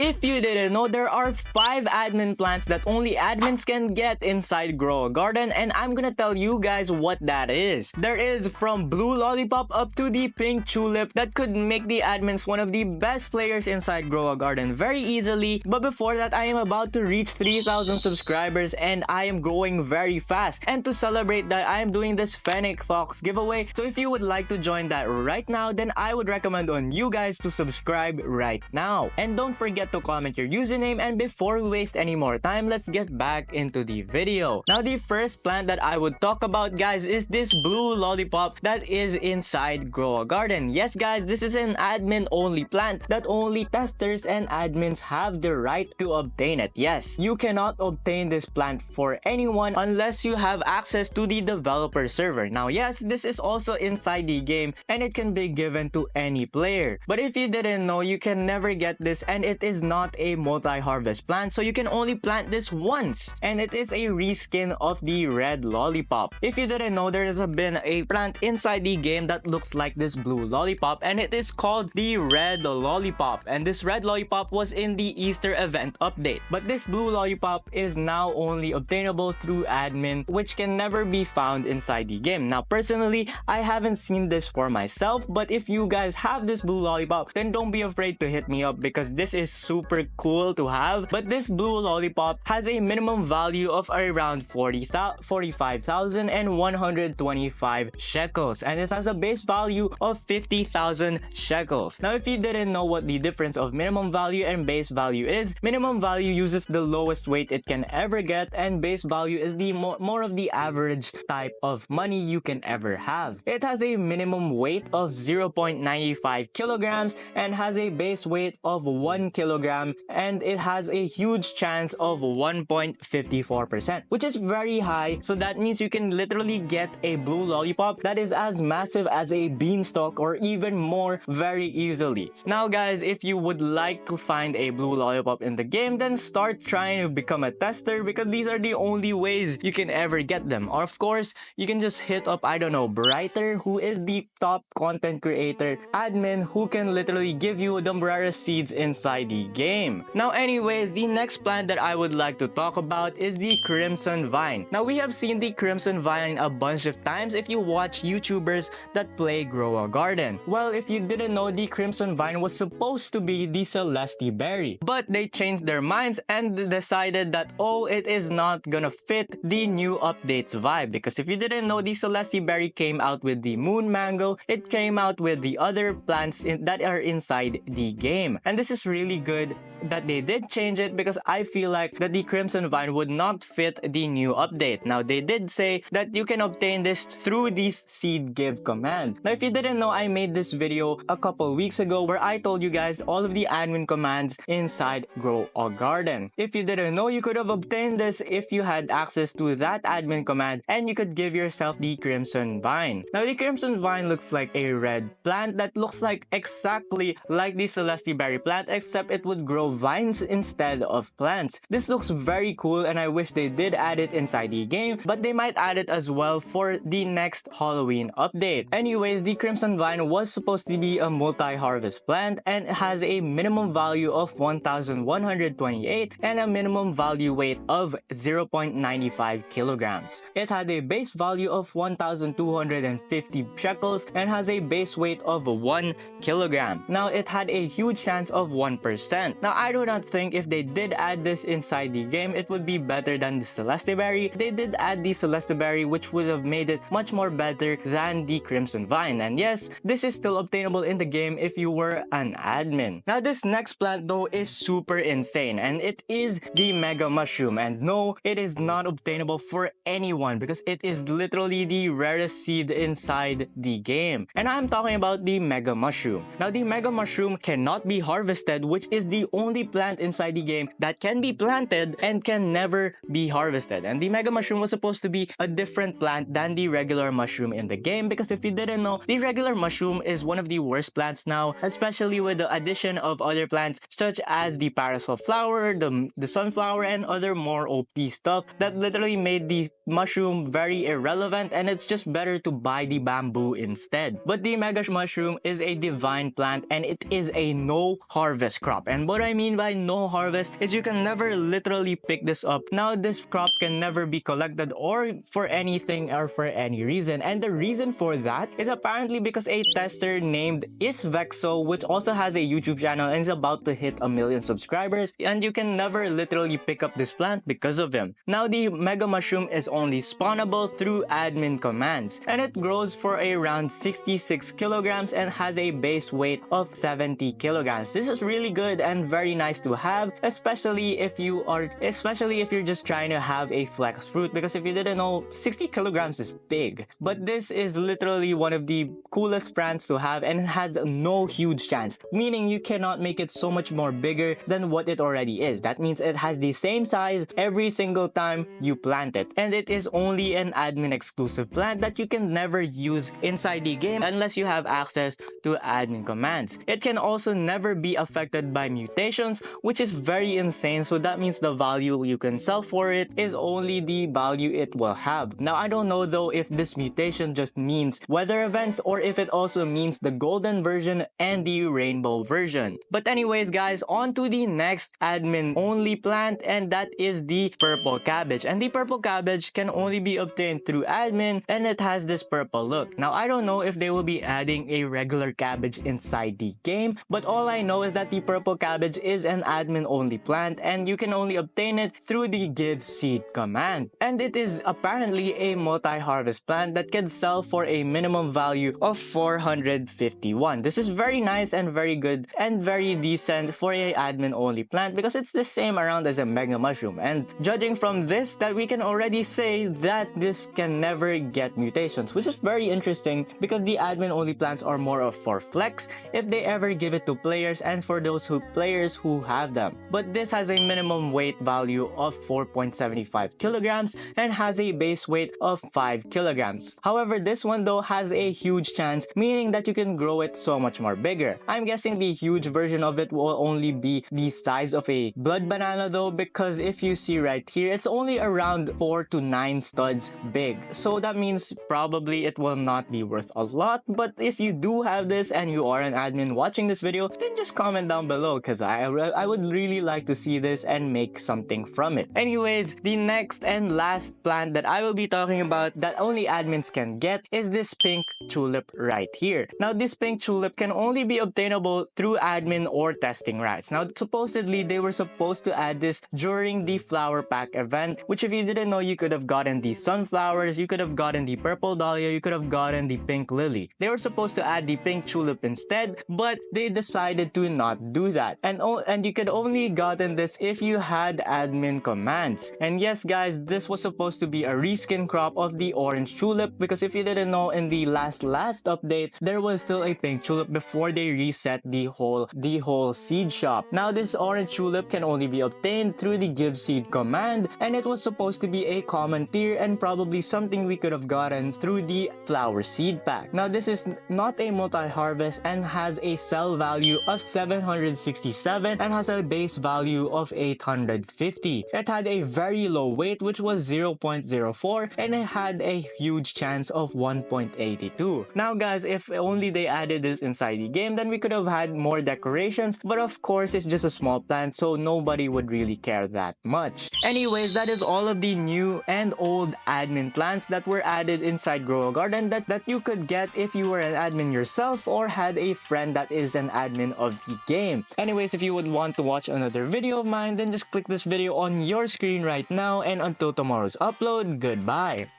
If you didn't know, there are 5 admin plants that only admins can get inside Grow a Garden, and I'm gonna tell you guys what that is. There is from Blue Lollipop up to the Pink Tulip that could make the admins one of the best players inside Grow a Garden very easily. But before that, I am about to reach 3,000 subscribers and I am growing very fast. And to celebrate that, I am doing this Fennec Fox giveaway. So if you would like to join that right now, then I would recommend on you guys to subscribe right now. And don't forget to comment your username, and before we waste any more time, let's get back into the video. Now, the first plant that I would talk about, guys, is this Blue Lollipop that is inside Grow a Garden. Yes, guys, this is an admin only plant that only testers and admins have the right to obtain it. Yes, you cannot obtain this plant for anyone unless you have access to the developer server. Now, yes, this is also inside the game and it can be given to any player. But if you didn't know, you can never get this, and it is not a multi-harvest plant, so you can only plant this once, and it is a reskin of the Red Lollipop. If you didn't know, there has been a plant inside the game that looks like this Blue Lollipop, and it is called the Red Lollipop, and this Red Lollipop was in the Easter event update. But this Blue Lollipop is now only obtainable through admin, which can never be found inside the game. Now, personally, I haven't seen this for myself, but if you guys have this Blue Lollipop, then don't be afraid to hit me up because this is super cool to have. But this Blue Lollipop has a minimum value of around 45,125 shekels, and it has a base value of 50,000 shekels. Now, if you didn't know what the difference of minimum value and base value is, minimum value uses the lowest weight it can ever get, and base value is the more of the average type of money you can ever have. It has a minimum weight of 0.95 kilograms and has a base weight of 1 kilogram, and it has a huge chance of 1.54%, which is very high. So that means you can literally get a Blue Lollipop that is as massive as a beanstalk or even more very easily. Now, guys, if you would like to find a Blue Lollipop in the game, then start trying to become a tester because these are the only ways you can ever get them. Or of course, you can just hit up, I don't know, Brighter, who is the top content creator admin who can literally give you the rarest seeds inside the game. Now, anyways, the next plant that I would like to talk about is the Crimson Vine. Now, we have seen the Crimson Vine a bunch of times if you watch YouTubers that play Grow a Garden. Well, if you didn't know, the Crimson Vine was supposed to be the Celeste Berry, but they changed their minds and decided that, oh, it is not gonna fit the new updates vibe. Because if you didn't know, the Celeste Berry came out with the Moon Mango, it came out with the other plants that are inside the game. And this is really good that they did change it because I feel like that the Crimson Vine would not fit the new update. Now, they did say that you can obtain this through this seed give command. Now, if you didn't know, I made this video a couple weeks ago where I told you guys all of the admin commands inside Grow a Garden. If you didn't know, you could have obtained this if you had access to that admin command, and you could give yourself the Crimson Vine. Now, the Crimson Vine looks like a red plant that looks like exactly like the Celeste Berry plant, except it would grow vines instead of plants. This looks very cool, and I wish they did add it inside the game, but they might add it as well for the next Halloween update. Anyways, the Crimson Vine was supposed to be a multi-harvest plant, and it has a minimum value of 1,128 and a minimum value weight of 0.95 kilograms. It had a base value of 1,250 shekels and has a base weight of 1 kilogram. Now, it had a huge chance of 1%. Now, I do not think if they did add this inside the game, it would be better than the Celeste Berry. They did add the Celeste Berry, which would have made it much more better than the Crimson Vine. And yes, this is still obtainable in the game if you were an admin. Now, this next plant though is super insane, and it is the Mega Mushroom. And no, it is not obtainable for anyone because it is literally the rarest seed inside the game. And I'm talking about the Mega Mushroom. Now, the Mega Mushroom cannot be harvested, which is the only plant inside the game that can be planted and can never be harvested. And the Mega Mushroom was supposed to be a different plant than the regular mushroom in the game, because if you didn't know, the regular mushroom is one of the worst plants now, especially with the addition of other plants such as the parasol flower, the sunflower, and other more OP stuff that literally made the mushroom very irrelevant, and it's just better to buy the bamboo instead. But the Mega Mushroom is a divine plant, and it is a no harvest crop. And what I mean mean by no harvest is you can never literally pick this up. Now this crop can never be collected or for anything or for any reason, and the reason for that is apparently because a tester named Isvexo, which also has a YouTube channel and is about to hit 1 million subscribers, and you can never literally pick up this plant because of him. Now the mega mushroom is only spawnable through admin commands, and it grows for around 66 kilograms and has a base weight of 70 kilograms. This is really good and very nice to have, especially if you're just trying to have a flex fruit, because if you didn't know, 60 kilograms is big. But this is literally one of the coolest plants to have and has no huge chance, meaning you cannot make it so much more bigger than what it already is. That means it has the same size every single time you plant it, and it is only an admin exclusive plant that you can never use inside the game unless you have access to admin commands. It can also never be affected by mutations, which is very insane. So that means the value you can sell for it is only the value it will have. Now I don't know though if this mutation just means weather events or if it also means the golden version and the rainbow version. But anyways guys, on to the next admin only plant, and that is the purple cabbage. And the purple cabbage can only be obtained through admin, and it has this purple look. Now I don't know if they will be adding a regular cabbage inside the game, but all I know is that the purple cabbage is an admin only plant and you can only obtain it through the give seed command. And it is apparently a multi-harvest plant that can sell for a minimum value of 451. This is very nice and very good and very decent for a admin only plant because it's the same around as a mega mushroom. And judging from this, that we can already say that this can never get mutations, which is very interesting because the admin only plants are more of for flex if they ever give it to players and for those players who have them. But this has a minimum weight value of 4.75 kilograms and has a base weight of 5 kilograms. However, this one though has a huge chance, meaning that you can grow it so much more bigger. I'm guessing the huge version of it will only be the size of a blood banana though, because if you see right here, it's only around 4 to 9 studs big. So that means probably it will not be worth a lot. But if you do have this and you are an admin watching this video, then just comment down below because I would really like to see this and make something from it. Anyways, the next and last plant that I will be talking about that only admins can get is this pink tulip right here. Now this pink tulip can only be obtainable through admin or testing rights. Now supposedly they were supposed to add this during the flower pack event, which if you didn't know, you could have gotten the sunflowers, you could have gotten the purple dahlia, you could have gotten the pink lily. They were supposed to add the pink tulip instead, but they decided to not do that. And you could only gotten this if you had admin commands. And yes guys, this was supposed to be a reskin crop of the orange tulip, because if you didn't know, in the last update there was still a pink tulip before they reset the whole seed shop. Now this orange tulip can only be obtained through the give seed command, and it was supposed to be a common tier and probably something we could have gotten through the flower seed pack. Now this is not a multi-harvest and has a sell value of 767 and has a base value of 850. It had a very low weight, which was 0.04, and it had a huge chance of 1.82. Now guys, if only they added this inside the game, then we could have had more decorations, but of course it's just a small plant, so nobody would really care that much. Anyways, that is all of the new and old admin plants that were added inside Grow a Garden that you could get if you were an admin yourself or had a friend that is an admin of the game. Anyways, if you would want to watch another video of mine, then just click this video on your screen right now, and until tomorrow's upload, goodbye.